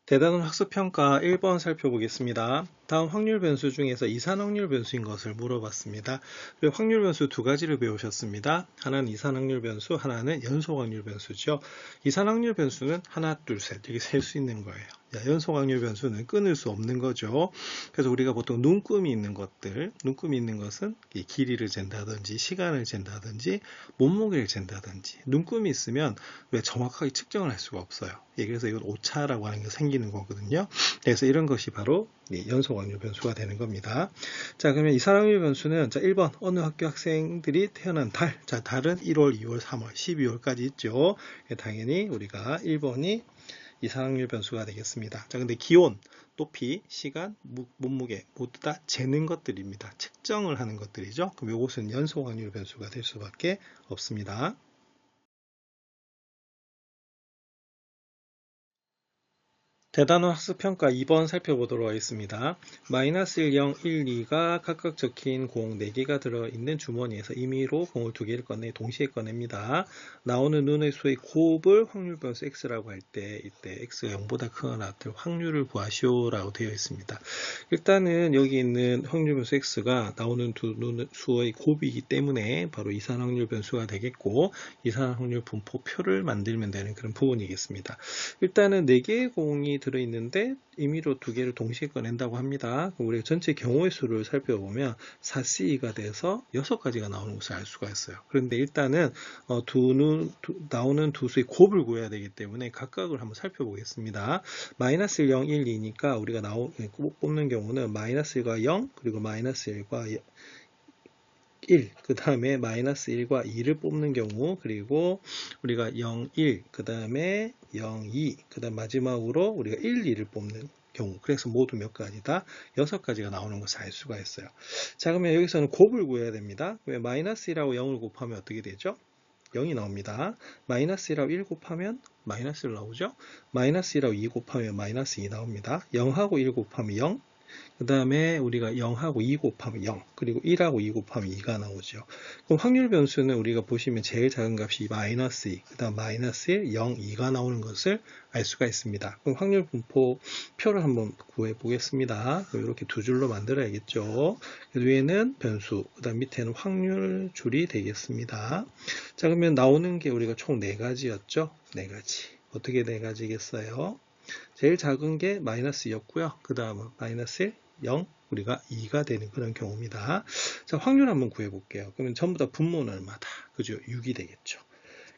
대단원 학습평가 1번 살펴보겠습니다. 다음 확률 변수 중에서 이산 확률 변수인 것을 물어봤습니다. 그리고 확률 변수 두 가지를 배우셨습니다. 하나는 이산 확률 변수, 하나는 연속 확률 변수죠. 이산 확률 변수는 하나, 둘, 셋 이렇게 셀 수 있는 거예요. 연속 확률 변수는 끊을 수 없는 거죠. 그래서 우리가 보통 눈금이 있는 것들, 눈금이 있는 것은 길이를 잰다든지 시간을 잰다든지 몸무게를 잰다든지 눈금이 있으면 왜 정확하게 측정을 할 수가 없어요. 그래서 이건 오차라고 하는 게 생기는 거거든요. 그래서 이런 것이 바로 연속 확률 변수가 되는 겁니다. 자, 그러면 이산 확률 변수는 자, 1번 어느 학교 학생들이 태어난 달. 자, 달은 1월, 2월, 3월, 12월까지 있죠. 당연히 우리가 1번이 이산 확률 변수가 되겠습니다. 자, 근데 기온, 높이, 시간, 몸무게 모두 다 재는 것들입니다. 측정을 하는 것들이죠. 그럼 이것은 연속 확률 변수가 될 수밖에 없습니다. 대단원 학습평가 2번 살펴보도록 하겠습니다. 마이너스 1, 0, 1, 2가 각각 적힌 공 4개가 들어있는 주머니에서 임의로 공을 2개를 동시에 꺼냅니다. 나오는 눈의 수의 곱을 확률 변수 x라고 할 때 이때 x가 0보다 크거나 같을 확률을 구하시오라고 되어 있습니다. 일단은 여기 있는 확률 변수 x가 나오는 두 눈의 수의 곱이기 때문에 바로 이산 확률 변수가 되겠고 이산 확률 분포표를 만들면 되는 그런 부분이겠습니다. 일단은 4개의 공이 들어있는데 임의로 2개를 동시에 꺼낸다고 합니다. 그럼 우리가 전체 경우의 수를 살펴보면 4C가 돼서 6가지가 나오는 것을 알 수가 있어요. 그런데 일단은 나오는 두 수의 곱을 구해야 되기 때문에 각각을 한번 살펴보겠습니다. 마이너스 1, 0, 1, 2니까 우리가 뽑는 경우는 마이너스 1과 0 그리고 마이너스 1과 1, 그 다음에 마이너스 1과 2를 뽑는 경우, 그리고 우리가 0, 1, 그 다음에 0, 2, 그 다음 마지막으로 우리가 1, 2를 뽑는 경우, 그래서 모두 몇 가지다? 6가지가 나오는 것을 알 수가 있어요. 자, 그러면 여기서는 곱을 구해야 됩니다. 마이너스 1하고 0을 곱하면 어떻게 되죠? 0이 나옵니다. 마이너스 1하고 1 곱하면 마이너스 1 나오죠? 마이너스 1하고 2 곱하면 마이너스 2 나옵니다. 0하고 1 곱하면 0, 그 다음에 우리가 0하고 2 곱하면 0, 그리고 1하고 2 곱하면 2가 나오죠. 그럼 확률 변수는 우리가 보시면 제일 작은 값이 마이너스 2, 그 다음 마이너스 1, 0, 2가 나오는 것을 알 수가 있습니다. 그럼 확률 분포 표를 한번 구해 보겠습니다. 이렇게 두 줄로 만들어야겠죠. 위에는 변수, 그 다음 밑에는 확률 줄이 되겠습니다. 자, 그러면 나오는 게 우리가 총 4가지였죠. 4가지. 어떻게 4가지겠어요? 제일 작은 게 마이너스였고요. 그 다음은 마이너스 1, 0, 우리가 2가 되는 그런 경우입니다. 자, 확률 한번 구해볼게요. 그러면 전부 다 분모는 얼마다? 그죠? 6이 되겠죠.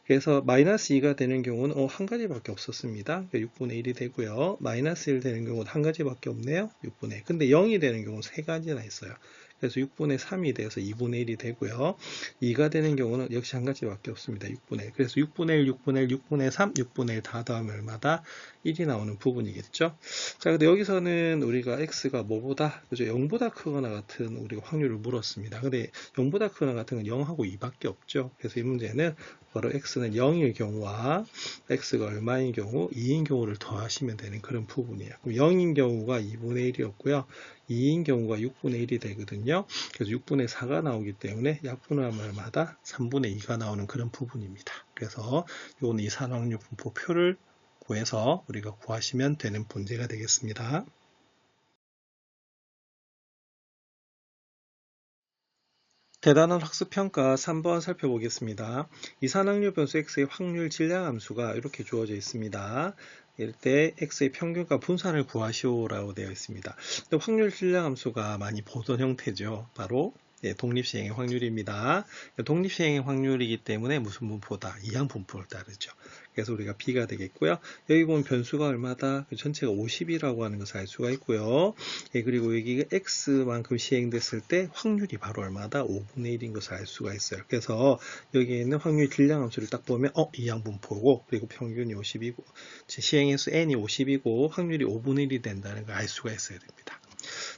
그래서 마이너스 2가 되는 경우는 한 가지밖에 없었습니다. 6분의 1이 되고요. 마이너스 1 되는 경우는 한 가지밖에 없네요. 6분의 1. 근데 0이 되는 경우는 3가지나 있어요. 그래서 6분의 3이 돼서 2분의 1이 되고요. 2가 되는 경우는 역시 한 가지밖에 없습니다. 6분의 1. 그래서 6분의 1, 6분의 1, 6분의 3, 6분의 1 다 더하면 얼마다? 1이 나오는 부분이겠죠. 자, 근데 여기서는 우리가 x가 뭐보다, 그죠? 0보다 크거나 같은 우리가 확률을 물었습니다. 근데 0보다 크거나 같은 건 0하고 2밖에 없죠. 그래서 이 문제는 바로 x는 0일 경우와 x가 얼마인 경우, 2인 경우를 더하시면 되는 그런 부분이에요. 그럼 0인 경우가 2분의 1이었고요. 2인 경우가 6분의 1이 되거든요. 그래서 6분의 4가 나오기 때문에 약분하면 얼마다? 3분의 2가 나오는 그런 부분입니다. 그래서 이건 이산 확률 분포표를 구해서 우리가 구하시면 되는 문제가 되겠습니다. 대단원 학습평가 3번 살펴보겠습니다. 이산확률 변수 x의 확률 질량함수가 이렇게 주어져 있습니다. 이럴 때 x의 평균과 분산을 구하시오라고 되어 있습니다. 확률 질량함수가 많이 보던 형태죠. 바로 독립시행의 확률입니다. 독립시행의 확률이기 때문에 무슨 분포다? 이항 분포를 따르죠. 그래서 우리가 b가 되겠고요. 여기 보면 변수가 얼마다? 전체가 50이라고 하는 것을 알 수가 있고요. 그리고 여기가 x만큼 시행됐을 때 확률이 바로 얼마다? 5분의 1인 것을 알 수가 있어요. 그래서 여기에 있는 확률 질량함수를 딱 보면 이항 분포고, 그리고 평균이 50이고 시행횟수 n이 50이고 확률이 5분의 1이 된다는 걸 알 수가 있어야 됩니다.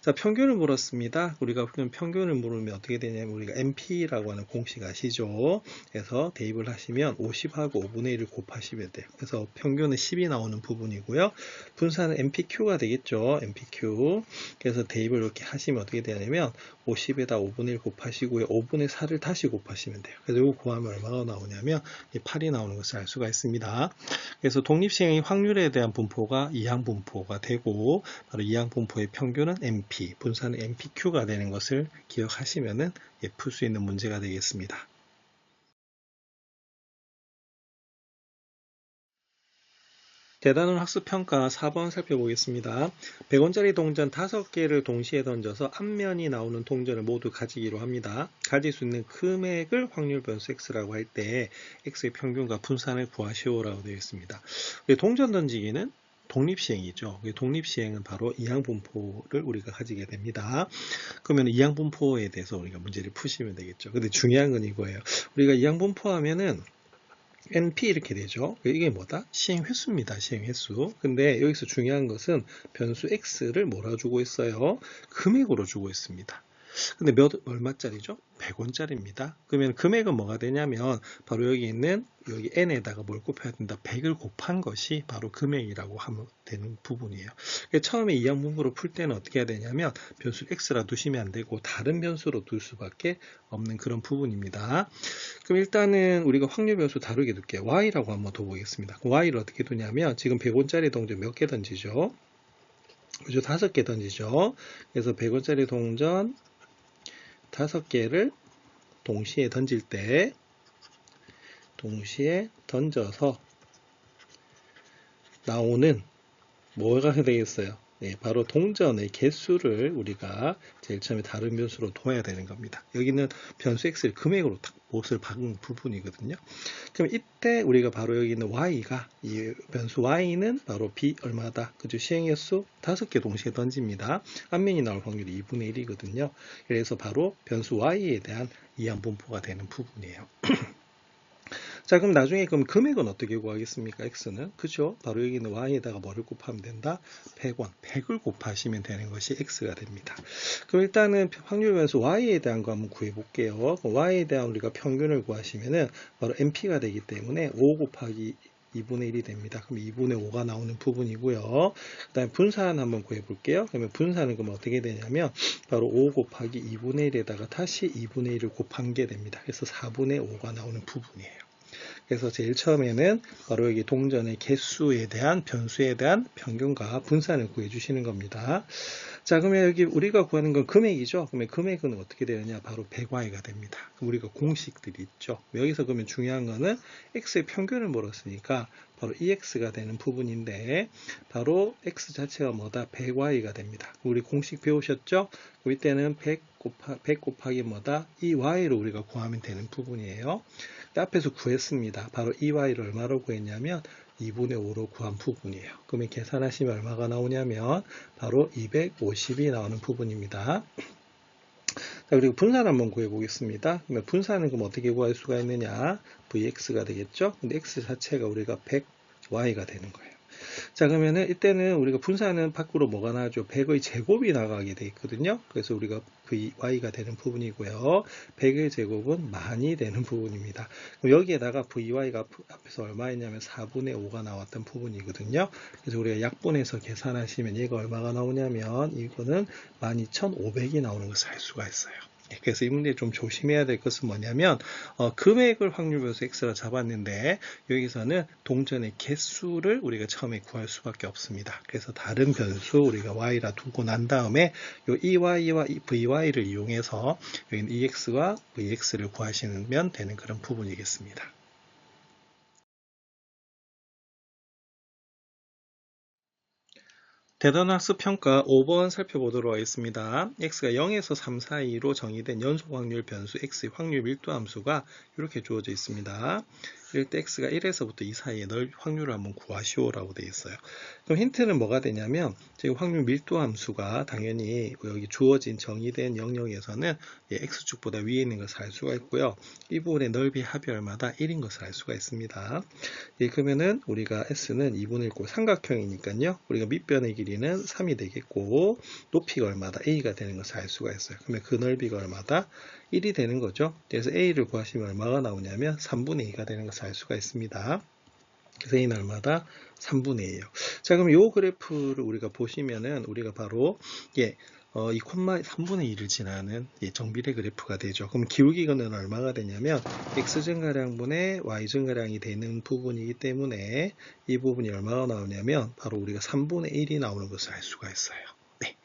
자, 평균을 물었습니다. 우리가 평균을 물으면 어떻게 되냐면 우리가 NP라고 하는 공식 아시죠? 그래서 대입을 하시면 50하고 5분의 1을 곱하시면 돼요. 그래서 평균은 10이 나오는 부분이고요. 분산은 NPQ가 되겠죠. NPQ. 그래서 대입을 이렇게 하시면 어떻게 되냐면 50에다 5분의 1 곱하시고요. 5분의 4를 다시 곱하시면 돼요. 그래서 이거 구하면 얼마가 나오냐면 8이 나오는 것을 알 수가 있습니다. 그래서 독립시행의 확률에 대한 분포가 이항분포가 되고 바로 이항분포의 평균은 MP, 분산은 MPQ가 되는 것을 기억하시면은 풀 수 있는 문제가 되겠습니다. 대단원 학습평가 4번 살펴보겠습니다. 100원짜리 동전 5개를 동시에 던져서 앞면이 나오는 동전을 모두 가지기로 합니다. 가질 수 있는 금액을 확률 변수 x라고 할 때 x의 평균과 분산을 구하시오라고 되어 있습니다. 동전 던지기는 독립시행이죠. 독립시행은 바로 이항분포를 우리가 가지게 됩니다. 그러면 이항분포에 대해서 우리가 문제를 푸시면 되겠죠. 근데 중요한 건 이거예요. 우리가 이항분포 하면은 NP 이렇게 되죠. 이게 뭐다? 시행 횟수입니다. 시행 횟수. 근데 여기서 중요한 것은 변수 X를 뭐라 주고 있어요? 금액으로 주고 있습니다. 근데 얼마짜리죠? 100원짜리입니다. 그러면 금액은 뭐가 되냐면 바로 여기 있는 여기 n에다가 뭘 곱해야 된다? 100을 곱한 것이 바로 금액이라고 하면 되는 부분이에요. 처음에 이항분포를 풀 때는 어떻게 해야 되냐면 변수 x라 두시면 안 되고 다른 변수로 둘 수밖에 없는 그런 부분입니다. 그럼 일단은 우리가 확률 변수 다르게 둘게요. y라고 한번 둬보겠습니다. y를 어떻게 두냐면 지금 100원짜리 동전 몇 개 던지죠? 그죠? 5개 던지죠. 그래서 100원짜리 동전 5개를 동시에 던질 때 동시에 던져서 나오는 뭐가 되겠어요? 네, 바로 동전의 개수를 우리가 제일 처음에 다른 변수로 둬야 되는 겁니다. 여기는 변수 x를 금액으로 딱 몫을 박은 부분이거든요. 그럼 이때 우리가 바로 여기 있는 y가 이 변수 y는 바로 b 얼마다? 그죠? 시행의 수 5개 동시에 던집니다. 앞면이 나올 확률이 2분의 1이거든요. 그래서 바로 변수 y에 대한 이항분포가 되는 부분이에요. 자, 그럼 나중에 그럼 금액은 어떻게 구하겠습니까? x는 그죠? 바로 여기 있는 y에다가 뭐를 곱하면 된다? 100원, 100을 곱하시면 되는 것이 x가 됩니다. 그럼 일단은 확률 변수 y에 대한 거 한번 구해 볼게요. y에 대한 우리가 평균을 구하시면은 바로 np가 되기 때문에 5 곱하기 2분의 1이 됩니다. 그럼 2분의 5가 나오는 부분이고요. 그 다음에 분산 한번 구해 볼게요. 그러면 분산은 그럼 어떻게 되냐면 바로 5 곱하기 2분의 1에다가 다시 2분의 1을 곱한 게 됩니다. 그래서 4분의 5가 나오는 부분이에요. 그래서 제일 처음에는 바로 여기 동전의 개수에 대한 변수에 대한 평균과 분산을 구해 주시는 겁니다. 자, 그러면 여기 우리가 구하는 건 금액이죠. 그러면 금액은 어떻게 되느냐? 바로 100y가 됩니다. 그럼 우리가 공식들이 있죠. 여기서 그러면 중요한 거는 x의 평균을 물었으니까 바로 EX가 되는 부분인데 바로 x 자체가 뭐다? 100y가 됩니다. 우리 공식 배우셨죠? 이때는 100 곱하기 뭐다? 이 y를 우리가 구하면 되는 부분이에요. 앞에서 구했습니다. 바로 이 y를 얼마로 구했냐면 2분의 5로 구한 부분이에요. 그러면 계산하시면 얼마가 나오냐면 바로 250이 나오는 부분입니다. 자, 그리고 분산 한번 구해 보겠습니다. 그러면 분산은 그럼 어떻게 구할 수가 있느냐? vx가 되겠죠? 근데 x 자체가 우리가 100y가 되는 거예요. 자, 그러면은 이때는 우리가 분산은 밖으로 뭐가 나죠? 100의 제곱이 나가게 돼 있거든요. 그래서 우리가 vy가 되는 부분이고요. 100의 제곱은 만이 되는 부분입니다. 그럼 여기에다가 vy가 앞에서 얼마였냐면 4분의 5가 나왔던 부분이거든요. 그래서 우리가 약분해서 계산하시면 얘가 얼마가 나오냐면 이거는 12,500이 나오는 것을 알 수가 있어요. 그래서 이 문제 좀 조심해야 될 것은 뭐냐면 금액을 확률 변수 x라 잡았는데 여기서는 동전의 개수를 우리가 처음에 구할 수밖에 없습니다. 그래서 다른 변수 우리가 y라 두고 난 다음에 이 EY와 VY를 이용해서 여기는 EX와 VX를 구하시면 되는 그런 부분이겠습니다. 대단학습평가 5번 살펴보도록 하겠습니다. x가 0에서 3 사이로 정의된 연속 확률 변수 x의 확률 밀도 함수가 이렇게 주어져 있습니다. 이럴 때 x가 1에서부터 2 사이의 확률을 한번 구하시오라고 되어 있어요. 그럼 힌트는 뭐가 되냐면 지금 확률 밀도 함수가 당연히 여기 주어진 정의된 영역에서는 x축보다 위에 있는 것을 알 수가 있고요. 이 부분의 넓이 합이 얼마다 1인 것을 알 수가 있습니다. 그러면은 우리가 s는 2분의 1고 삼각형이니까요. 우리가 밑변의 길이는 3이 되겠고 높이가 얼마다 a가 되는 것을 알 수가 있어요. 그러면 그 넓이가 얼마다 1이 되는 거죠. 그래서 a를 구하시면 얼마가 나오냐면 3분의 2가 되는 것을 알 수가 있습니다. 그래서 a는 얼마다? 3분의 2예요. 자, 그럼 이 그래프를 우리가 보시면은 우리가 바로 이 콤마 3분의 1을 지나는 정비례 그래프가 되죠. 그럼 기울기는 얼마가 되냐면 x 증가량분의 y 증가량이 되는 부분이기 때문에 이 부분이 얼마가 나오냐면 바로 우리가 3분의 1이 나오는 것을 알 수가 있어요. 네.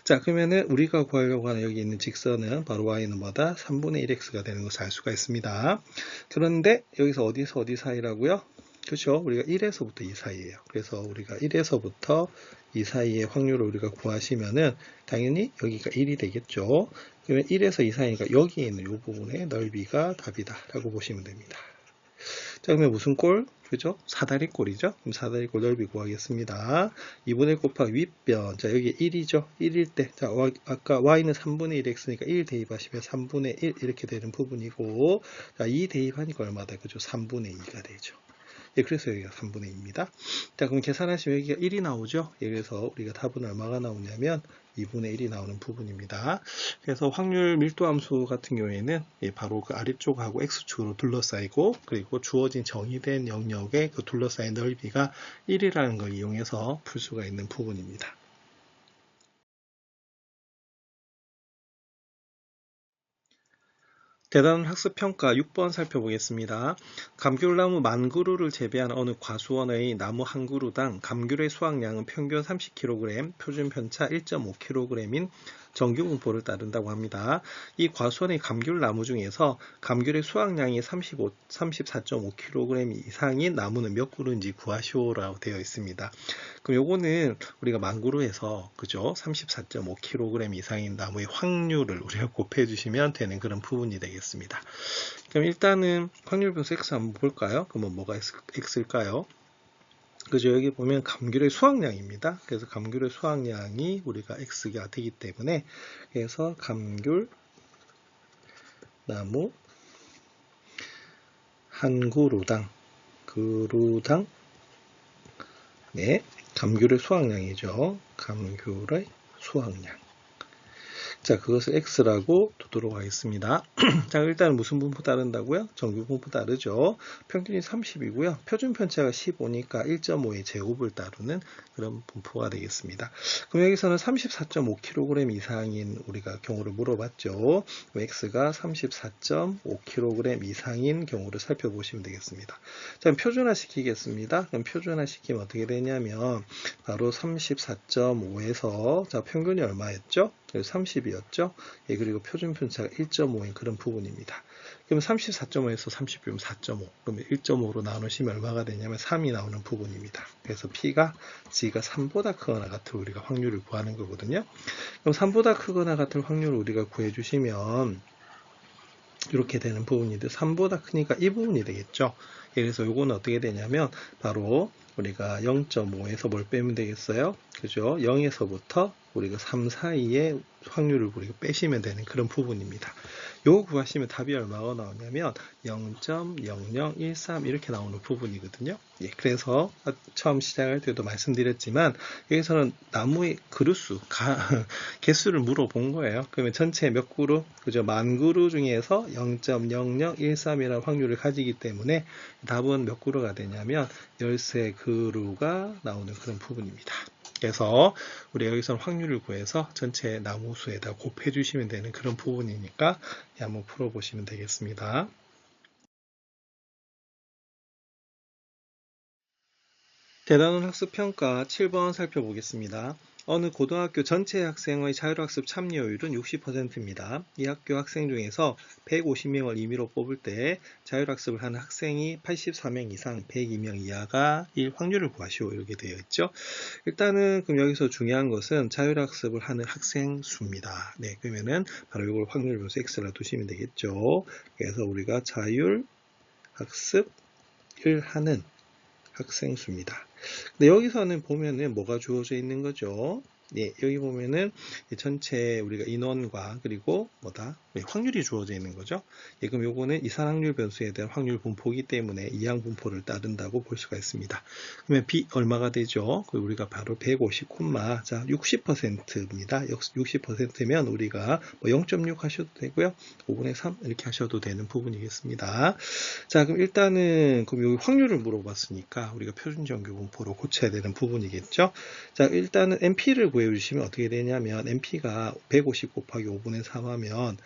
자, 그러면은 우리가 구하려고 하는 여기 있는 직선은 바로 y는 뭐다? 3분의 1x가 되는 것을 알 수가 있습니다. 그런데 여기서 어디서 어디 사이라고요? 그렇죠. 우리가 1에서부터 2 사이예요. 그래서 우리가 1에서부터 2 사이의 확률을 우리가 구하시면은 당연히 여기가 1이 되겠죠. 그러면 1에서 2 사이니까 여기에 있는 이 부분의 넓이가 답이다 라고 보시면 됩니다. 자, 그러면 무슨 꼴? 그죠? 사다리꼴이죠? 그럼 사다리꼴 넓이 구하겠습니다. 2분의 1 곱하기 윗변. 자, 여기 1이죠? 1일 때. 자, 아까 y는 3분의 1x니까 1 대입하시면 3분의 1 이렇게 되는 부분이고, 자, 2 대입하니까 얼마다? 그죠? 3분의 2가 되죠. 예, 그래서 여기가 3분의 2입니다. 자, 그럼 계산하시면 여기가 1이 나오죠? 예, 그래서 우리가 답은 얼마가 나오냐면 2분의 1이 나오는 부분입니다. 그래서 확률 밀도 함수 같은 경우에는 바로 그 아래쪽하고 x축으로 둘러싸이고 그리고 주어진 정의된 영역의 그 둘러싸인 넓이가 1이라는 걸 이용해서 풀 수가 있는 부분입니다. 대단원 학습평가 6번 살펴보겠습니다. 감귤나무 10,000그루를 재배한 어느 과수원의 나무 한 그루당 감귤의 수확량은 평균 30kg, 표준 편차 1.5kg인 정규 분포를 따른다고 합니다. 이 과수원의 감귤나무 중에서 감귤의 수확량이 34.5kg 이상인 나무는 몇 그루인지 구하시오라고 되어 있습니다. 그럼 요거는 우리가 10,000그루에서 그죠? 34.5kg 이상인 나무의 확률을 우리가 곱해 주시면 되는 그런 부분이 되겠습니다. 그럼 일단은 확률 변수 x 한번 볼까요? 그러면 뭐가 x일까요? 그죠? 여기 보면 감귤의 수확량입니다. 그래서 감귤의 수확량이 우리가 x가 되기 때문에 그래서 감귤 나무 한 그루당 네, 감귤의 수확량이죠. 감귤의 수확량. 자, 그것을 x라고 두도록 하겠습니다. 자, 일단 무슨 분포 따른다고요? 정규 분포 따르죠. 평균이 30이고요. 표준 편차가 15니까 1.5의 제곱을 따르는 그런 분포가 되겠습니다. 그럼 여기서는 34.5kg 이상인 우리가 경우를 물어봤죠. x가 34.5kg 이상인 경우를 살펴보시면 되겠습니다. 자, 표준화 시키겠습니다. 그럼 표준화 시키면 어떻게 되냐면 바로 34.5에서 자, 평균이 얼마였죠? 30이었죠. 예, 그리고 표준 편차가 1.5인 그런 부분입니다. 그럼 34.5에서 30이면 4.5. 그러면 1.5로 나누시면 얼마가 되냐면 3이 나오는 부분입니다. 그래서 P가 G가 3보다 크거나 같은 우리가 확률을 구하는 거거든요. 그럼 3보다 크거나 같은 확률을 우리가 구해주시면 이렇게 되는 부분인데 3보다 크니까 이 부분이 되겠죠. 예, 그래서 이거는 어떻게 되냐면 바로 우리가 0.5에서 뭘 빼면 되겠어요? 그죠? 0에서부터 우리가 3 사이의 확률을 우리가 빼시면 되는 그런 부분입니다. 요거 구하시면 답이 얼마가 나오냐면 0.0013 이렇게 나오는 부분이거든요. 예, 그래서 처음 시작할 때도 말씀드렸지만 여기서는 나무의 그루수, 개수를 물어본 거예요. 그러면 전체 몇 그루? 그죠? 10,000그루 중에서 0.0013이라는 확률을 가지기 때문에 답은 몇 그루가 되냐면 13그루가 나오는 그런 부분입니다. 그래서 우리 여기서는 확률을 구해서 전체 나무 수에다 곱해 주시면 되는 그런 부분이니까 한번 풀어보시면 되겠습니다. 대단원 학습평가 7번 살펴보겠습니다. 어느 고등학교 전체 학생의 자율학습 참여율은 60%입니다. 이 학교 학생 중에서 150명을 임의로 뽑을 때 자율학습을 하는 학생이 84명 이상 102명 이하가 일 확률을 구하시오 이렇게 되어 있죠. 일단은 그럼 여기서 중요한 것은 자율학습을 하는 학생 수입니다. 네, 그러면은 바로 이걸 확률 변수 x라 두시면 되겠죠. 그래서 우리가 자율학습을 하는 학생 수입니다. 근데 여기서는 보면은 뭐가 주어져 있는 거죠? 예, 여기 보면은 전체 우리가 인원과 그리고 뭐다? 확률이 주어져 있는 거죠. 예, 그럼 요거는 이산확률 변수에 대한 확률 분포이기 때문에 이항 분포를 따른다고 볼 수가 있습니다. 그러면 B 얼마가 되죠? 우리가 바로 150, 자 60%입니다. 60%면 우리가 0.6 하셔도 되고요. 5분의 3 이렇게 하셔도 되는 부분이겠습니다. 자, 그럼 일단은 그럼 여기 확률을 물어봤으니까 우리가 표준 정규 분포로 고쳐야 되는 부분이겠죠. 자, 일단은 NP를 구해주시면 어떻게 되냐면 NP가 150 곱하기 5분의 3 하면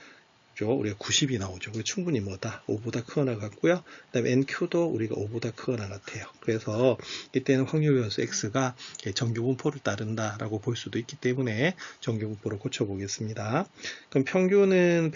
우리가 90이 나오죠. 충분히 뭐다? 5보다 크거나 같고요. 그 다음에 NQ도 우리가 5보다 크거나 같아요. 그래서 이때는 확률 변수 X가 정규 분포를 따른다라고 볼 수도 있기 때문에 정규 분포로 고쳐보겠습니다. 그럼 평균은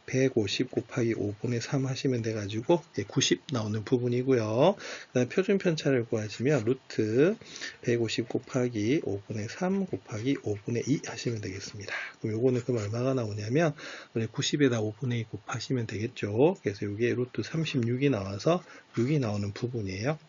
150 곱하기 5분의 3 하시면 돼가지고 90 나오는 부분이고요. 그 다음에 표준 편차를 구하시면 루트 150 곱하기 5분의 3 곱하기 5분의 2 하시면 되겠습니다. 그럼 요거는 그럼 얼마가 나오냐면 90에다 5분의 2 곱하시면 되겠죠. 그래서 이게 루트 36이 나와서 6이 나오는 부분이에요.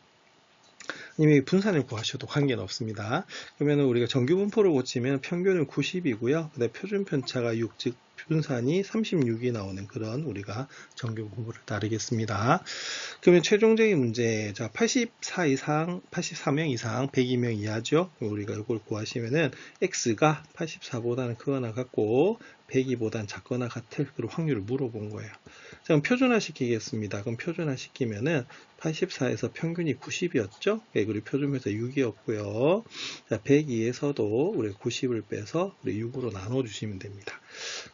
아니면 분산을 구하셔도 관계는 없습니다. 그러면 우리가 정규 분포를 고치면 평균은 90이고요. 그다음에 표준 편차가 6, 즉 분산이 36이 나오는 그런 우리가 정규 분포를 따르겠습니다. 그러면 최종적인 문제, 자 84 이상, 84명 이상, 102명 이하죠. 우리가 이걸 구하시면은 x가 84보다는 크거나 같고 102보다는 작거나 같을 그런 확률을 물어본 거예요. 자, 그럼 표준화 시키겠습니다. 그럼 표준화 시키면은 84에서 평균이 90이었죠? 네, 그리고 표준에서 6이었고요. 자, 102에서도 우리 90을 빼서 우리 6으로 나눠주시면 됩니다.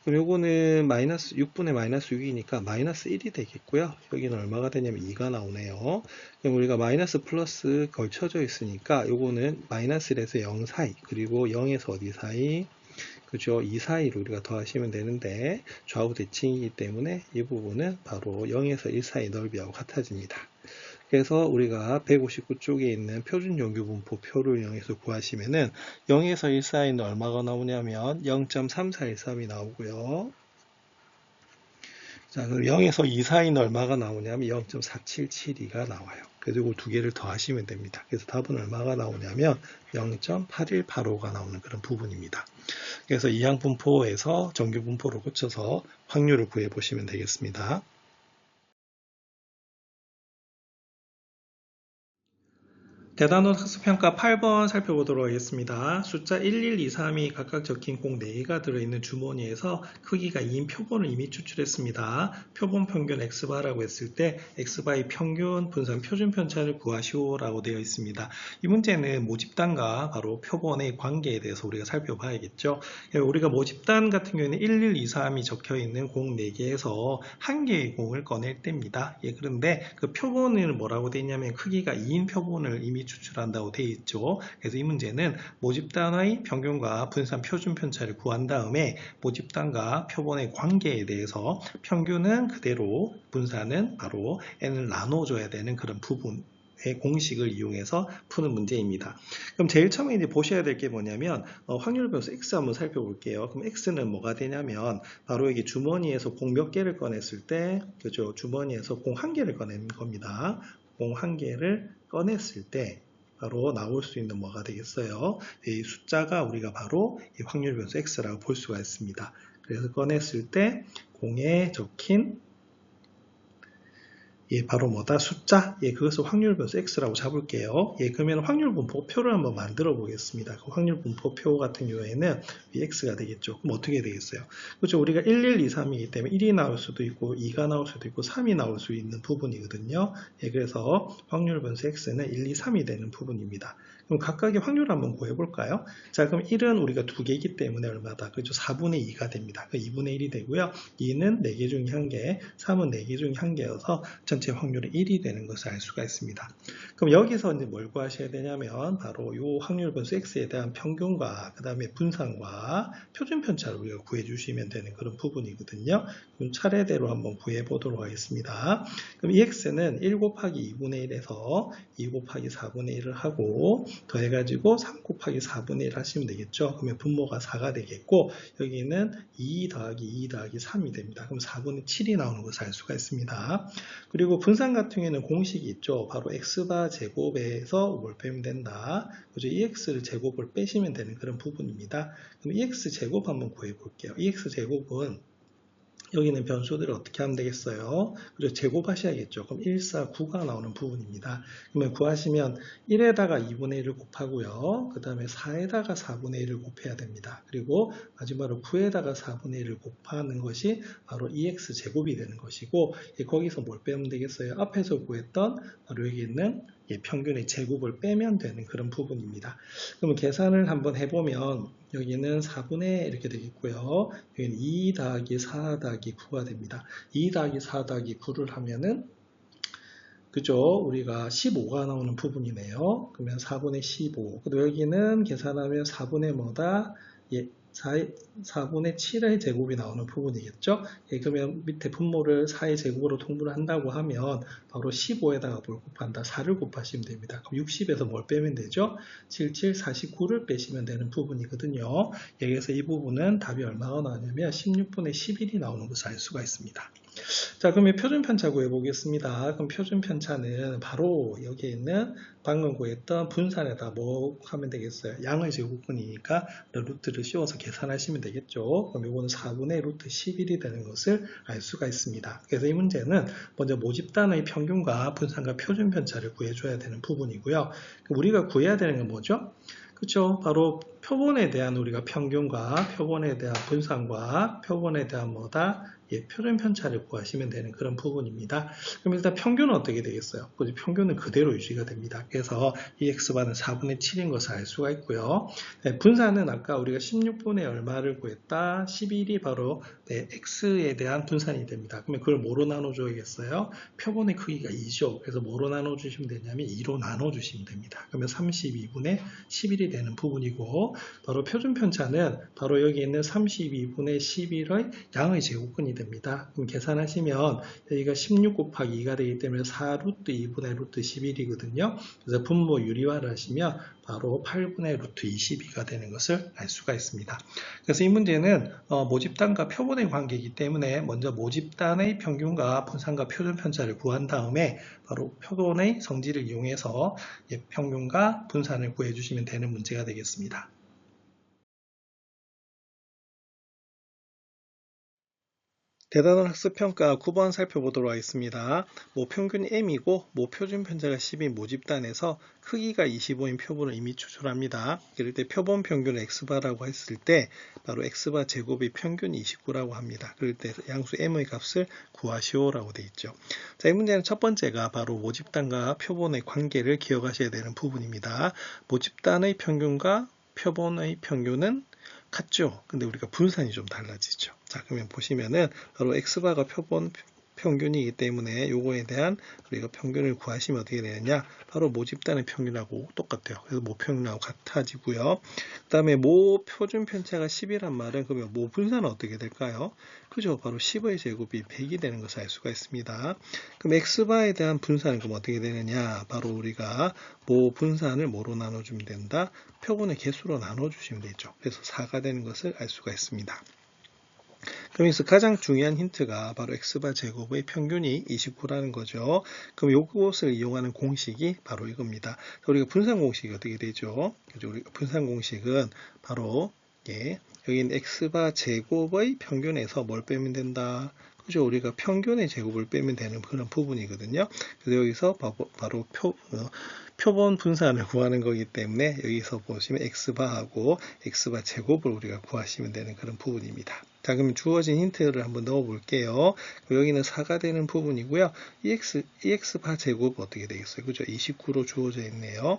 그럼 요거는 마이너스 6분의 마이너스 6이니까 마이너스 1이 되겠고요. 여기는 얼마가 되냐면 2가 나오네요. 그럼 우리가 마이너스 플러스 걸쳐져 있으니까 요거는 마이너스 1에서 0 사이, 그리고 0에서 어디 사이? 그죠? 이 사이로 우리가 더하시면 되는데 좌우 대칭이기 때문에 이 부분은 바로 0에서 1 사이 넓이하고 같아집니다. 그래서 우리가 159 쪽에 있는 표준 정규 분포 표를 이용해서 구하시면은 0에서 1 사이는 얼마가 나오냐면 0.3413이 나오고요. 자, 그럼 0에서 2 사이는 얼마가 나오냐면 0.4772가 나와요. 그리고 두 개를 더하시면 됩니다. 그래서 답은 얼마가 나오냐면 0.8185가 나오는 그런 부분입니다. 그래서 이항 분포에서 정규 분포로 고쳐서 확률을 구해 보시면 되겠습니다. 대단원 학습평가 8번 살펴보도록 하겠습니다. 숫자 1, 1, 2, 3이 각각 적힌 공 4개가 들어있는 주머니에서 크기가 2인 표본을 이미 추출했습니다. 표본 평균 x바라고 했을 때 x바의 평균 분산 표준 편차를 구하시오라고 되어 있습니다. 이 문제는 모집단과 바로 표본의 관계에 대해서 우리가 살펴봐야겠죠. 우리가 모집단 같은 경우에는 1, 1, 2, 3이 적혀있는 공 4개에서 한 개의 공을 꺼낼 때입니다. 그런데 그 표본을 뭐라고 되어 있냐면 크기가 2인 표본을 이미 추출한다고 되어 있죠. 그래서 이 문제는 모집단의 평균과 분산 표준 편차를 구한 다음에 모집단과 표본의 관계에 대해서 평균은 그대로 분산은 바로 n을 나눠줘야 되는 그런 부분 공식을 이용해서 푸는 문제입니다. 그럼 제일 처음에 이제 보셔야 될 게 뭐냐면 확률 변수 x 한번 살펴볼게요. 그럼 x는 뭐가 되냐면 바로 여기 주머니에서 공 몇 개를 꺼냈을 때, 그죠? 주머니에서 공 한 개를 꺼낸 겁니다. 공 한 개를 꺼냈을 때 바로 나올 수 있는 뭐가 되겠어요? 이 숫자가 우리가 바로 이 확률 변수 x라고 볼 수가 있습니다. 그래서 꺼냈을 때 공에 적힌 바로 뭐다? 숫자? 그것을 확률 변수 x라고 잡을게요. 그러면 확률 분포표를 한번 만들어 보겠습니다. 그 확률 분포표 같은 경우에는 x가 되겠죠. 그럼 어떻게 되겠어요? 그렇죠. 우리가 1, 1, 2, 3이기 때문에 1이 나올 수도 있고 2가 나올 수도 있고 3이 나올 수 있는 부분이거든요. 그래서 확률 변수 x는 1, 2, 3이 되는 부분입니다. 그럼 각각의 확률 한번 구해볼까요? 자, 그럼 1은 우리가 2개이기 때문에 얼마다? 그렇죠. 4분의 2가 됩니다. 그 2분의 1이 되고요. 2는 4개 중에 1개, 3은 4개 중에 1개여서 전체 확률이 1이 되는 것을 알 수가 있습니다. 그럼 여기서 이제 뭘 구하셔야 되냐면 바로 이 확률 변수 x에 대한 평균과 그 다음에 분산과 표준 편차를 우리가 구해 주시면 되는 그런 부분이거든요. 그럼 차례대로 한번 구해 보도록 하겠습니다. 그럼 이 x는 1 곱하기 2분의 1에서 2 곱하기 4분의 1을 하고 더해가지고 3 곱하기 4분의 1 하시면 되겠죠. 그러면 분모가 4가 되겠고 여기는 2 더하기 2 더하기 3이 됩니다. 그럼 4분의 7이 나오는 것을 알 수가 있습니다. 그리고 분산 같은 경우에는 공식이 있죠. 바로 x바 제곱에서 뭘 빼면 된다. 그죠? ex를 제곱을 빼시면 되는 그런 부분입니다. 그럼 ex 제곱 한번 구해 볼게요. ex 제곱은 여기는 변수들을 어떻게 하면 되겠어요? 그리고 제곱하셔야겠죠. 그럼 1, 4, 9가 나오는 부분입니다. 그러면 구하시면 1에다가 2분의 1을 곱하고요. 그 다음에 4에다가 4분의 1을 곱해야 됩니다. 그리고 마지막으로 9에다가 4분의 1을 곱하는 것이 바로 EX 제곱이 되는 것이고 거기서 뭘 빼면 되겠어요? 앞에서 구했던 바로 여기 있는 평균의 제곱을 빼면 되는 그런 부분입니다. 그러면 계산을 한번 해보면 여기는 4분의 이렇게 되겠고요. 여기는 2 더하기 4 더하기 9가 됩니다. 2 더하기 4 더하기 9를 하면은 그죠? 우리가 15가 나오는 부분이네요. 그러면 4분의 15. 그리고 여기는 계산하면 4분의 뭐다? 4분의 7의 제곱이 나오는 부분이겠죠? 그러면 밑에 분모를 4의 제곱으로 통분을 한다고 하면 바로 15에다가 뭘 곱한다? 4를 곱하시면 됩니다. 그럼 60에서 뭘 빼면 되죠? 77, 49를 빼시면 되는 부분이거든요. 여기서 이 부분은 답이 얼마가 나오냐면 16분의 11이 나오는 것을 알 수가 있습니다. 자, 그러면 표준편차 구해보겠습니다. 그럼 표준편차는 바로 여기에 있는 방금 구했던 분산에다 뭐 하면 되겠어요? 양의 제곱근이니까 루트를 씌워서 계산하시면 되겠죠. 그럼 이거는 4분의 루트 11이 되는 것을 알 수가 있습니다. 그래서 이 문제는 먼저 모집단의 평균과 분산과 표준편차를 구해줘야 되는 부분이고요. 우리가 구해야 되는 건 뭐죠? 그렇죠. 바로 표본에 대한 우리가 평균과 표본에 대한 분산과 표본에 대한 뭐다? 표준 편차를 구하시면 되는 그런 부분입니다. 그럼 일단 평균은 어떻게 되겠어요? 평균은 그대로 유지가 됩니다. 그래서 이 x바는 4분의 7인 것을 알 수가 있고요. 분산은 아까 우리가 16분의 얼마를 구했다? 11이 바로 x에 대한 분산이 됩니다. 그러면 그걸 뭐로 나눠줘야겠어요? 표본의 크기가 2죠. 그래서 뭐로 나눠주시면 되냐면 2로 나눠주시면 됩니다. 그러면 32분의 11이 되는 부분이고 바로 표준 편차는 바로 여기 있는 32분의 11의 양의 제곱근이 됩니다. 그럼 계산하시면 여기가 16 곱하기 2가 되기 때문에 4루트 2분의 루트 11이거든요. 그래서 분모 유리화를 하시면 바로 8분의 루트 22가 되는 것을 알 수가 있습니다. 그래서 이 문제는 모집단과 표본의 관계이기 때문에 먼저 모집단의 평균과 분산과 표준 편차를 구한 다음에 바로 표본의 성질을 이용해서 평균과 분산을 구해주시면 되는 문제가 되겠습니다. 대단원 학습평가 9번 살펴보도록 하겠습니다. 모평균이 m이고 모표준 편차가 10인 모집단에서 크기가 25인 표본을 이미 추출합니다. 이럴 때 표본 평균을 x바라고 했을 때 바로 x바 제곱의 평균이 29라고 합니다. 그럴 때 양수 m의 값을 구하시오라고 되어 있죠. 자, 이 문제는 첫 번째가 바로 모집단과 표본의 관계를 기억하셔야 되는 부분입니다. 모집단의 평균과 표본의 평균은 같죠. 근데 우리가 분산이 좀 달라지죠. 자, 그러면 보시면은 바로 x바가 표본 평균이기 때문에 요거에 대한 우리가 평균을 구하시면 어떻게 되느냐? 바로 모집단의 평균하고 똑같아요. 그래서 모평균하고 같아지고요. 그 다음에 모표준 편차가 10이란 말은 그러면 모분산은 어떻게 될까요? 그죠? 바로 10의 제곱이 100이 되는 것을 알 수가 있습니다. 그럼 x바에 대한 분산은 그럼 어떻게 되느냐? 바로 우리가 모분산을 뭐로 나눠주면 된다? 표본의 개수로 나눠주시면 되죠. 그래서 4가 되는 것을 알 수가 있습니다. 그래서 가장 중요한 힌트가 바로 x바 제곱의 평균이 29라는 거죠. 그럼 이것을 이용하는 공식이 바로 이겁니다. 우리가 분산 공식이 어떻게 되죠? 우리가 분산 공식은 바로 여기 있는 x바 제곱의 평균에서 뭘 빼면 된다? 그죠? 우리가 평균의 제곱을 빼면 되는 그런 부분이거든요. 그래서 여기서 바로 표본 분산을 구하는 거기 때문에 여기서 보시면 x바하고 x바 제곱을 우리가 구하시면 되는 그런 부분입니다. 자, 그러면 주어진 힌트를 한번 넣어 볼게요. 여기는 4가 되는 부분이고요. 이 x바 제곱 어떻게 되겠어요? 그죠? 29로 주어져 있네요.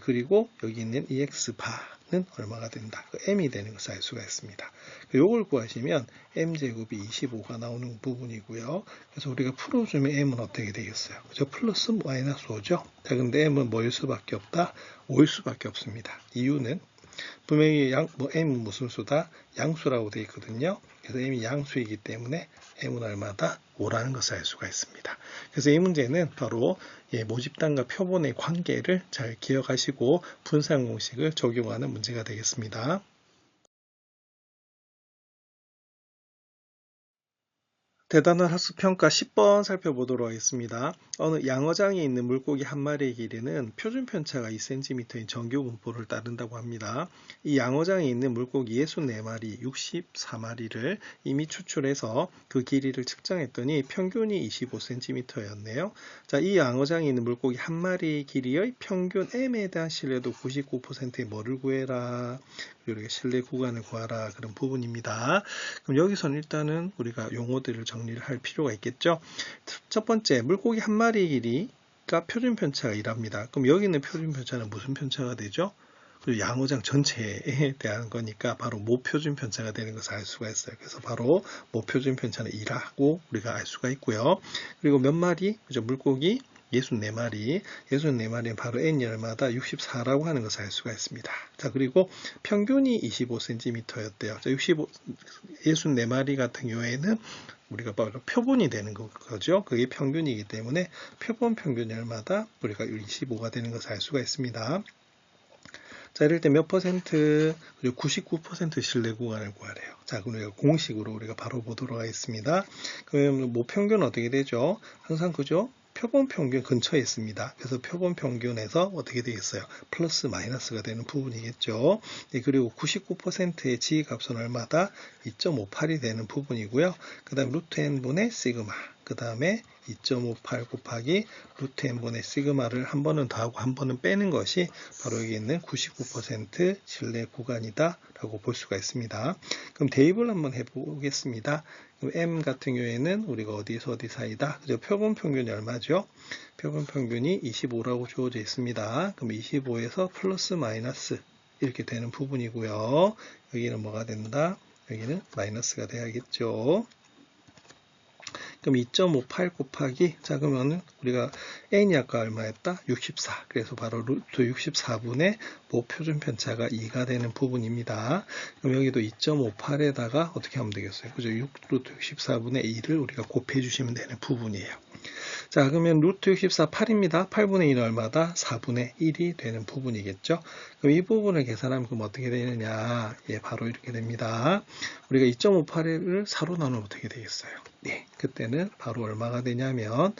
그리고 여기 있는 x바는 얼마가 된다? m이 되는 것을 알 수가 있습니다. 이걸 구하시면 m제곱이 25가 나오는 부분이고요. 그래서 우리가 풀어주면 m은 어떻게 되겠어요? 그죠? 플러스 마이너스 5죠? 자, 근데 m은 뭐일 수밖에 없다? 5일 수밖에 없습니다. 이유는 분명히 m은 무슨 수다? 양수라고 되어 있거든요. 그래서 m이 양수이기 때문에 m은 얼마다? 5라는 것을 알 수가 있습니다. 그래서 이 문제는 바로 모집단과 표본의 관계를 잘 기억하시고 분산 공식을 적용하는 문제가 되겠습니다. 대단원 학습평가 10번 살펴보도록 하겠습니다. 어느 양어장에 있는 물고기 한 마리의 길이는 표준 편차가 2cm인 정규 분포를 따른다고 합니다. 이 양어장에 있는 물고기 64마리, 64마리를 이미 추출해서 그 길이를 측정했더니 평균이 25cm였네요. 자, 이 양어장에 있는 물고기 한 마리의 길이의 평균 m에 대한 신뢰도 99%의 뭐를 구해라? 우리가 신뢰 구간을 구하라 그런 부분입니다. 그럼 여기서는 일단은 우리가 용어들을 정리를 할 필요가 있겠죠. 첫 번째, 물고기 한 마리 길이 2니까 표준 편차가 1합니다. 그럼 여기 있는 표준 편차는 무슨 편차가 되죠? 그리고 양호장 전체에 대한 거니까 바로 모표준 편차가 되는 것을 알 수가 있어요. 그래서 바로 모표준 편차는 1하고 우리가 알 수가 있고요. 그리고 몇 마리? 그죠? 물고기 64마리. 64마리는 바로 n이 얼마다 64라고 하는 것을 알 수가 있습니다. 자, 그리고 평균이 25cm였대요. 자, 64마리 같은 경우에는 우리가 바로 표본이 되는 거죠. 그게 평균이기 때문에 표본 평균이 얼마다 우리가 25가 되는 것을 알 수가 있습니다. 자, 이럴 때 몇 퍼센트, 그리고 99% 신뢰 구간을 구하래요. 자, 그럼 우리가 공식으로 우리가 바로 보도록 하겠습니다. 그럼 모평균은 어떻게 되죠? 항상 그죠? 표본 평균 근처에 있습니다. 그래서 표본 평균에서 어떻게 되겠어요? 플러스 마이너스가 되는 부분이겠죠. 네, 그리고 99%의 지값은 얼마다? 2.58이 되는 부분이고요. 그 다음 루트 n분의 시그마, 그 다음에 2.58 곱하기 루트 n분의 시그마를 한 번은 더하고 한 번은 빼는 것이 바로 여기 있는 99% 신뢰 구간이다 라고 볼 수가 있습니다. 그럼 대입을 한번 해보겠습니다. 그럼 m 같은 경우에는 우리가 어디서 어디 사이다? 그죠? 표본 평균이 얼마죠? 표본 평균이 25라고 주어져 있습니다. 그럼 25에서 플러스 마이너스 이렇게 되는 부분이고요. 여기는 뭐가 된다? 여기는 마이너스가 돼야겠죠. 그럼 2.58 곱하기, 자, 그러면은 우리가 n이 아까 얼마였다? 64. 그래서 바로 루트 64분의 모표준 편차가 2가 되는 부분입니다. 그럼 여기도 2.58에다가 어떻게 하면 되겠어요? 그죠? 루트 64분의 2를 우리가 곱해 주시면 되는 부분이에요. 자, 그러면 루트 64 8입니다. 8분의 1은 얼마다? 4분의 1이 되는 부분이겠죠. 그럼 이 부분을 계산하면 그럼 어떻게 되느냐? 예, 바로 이렇게 됩니다. 우리가 2.58을 4로 나누면 어떻게 되겠어요? 네, 그때는 바로 얼마가 되냐면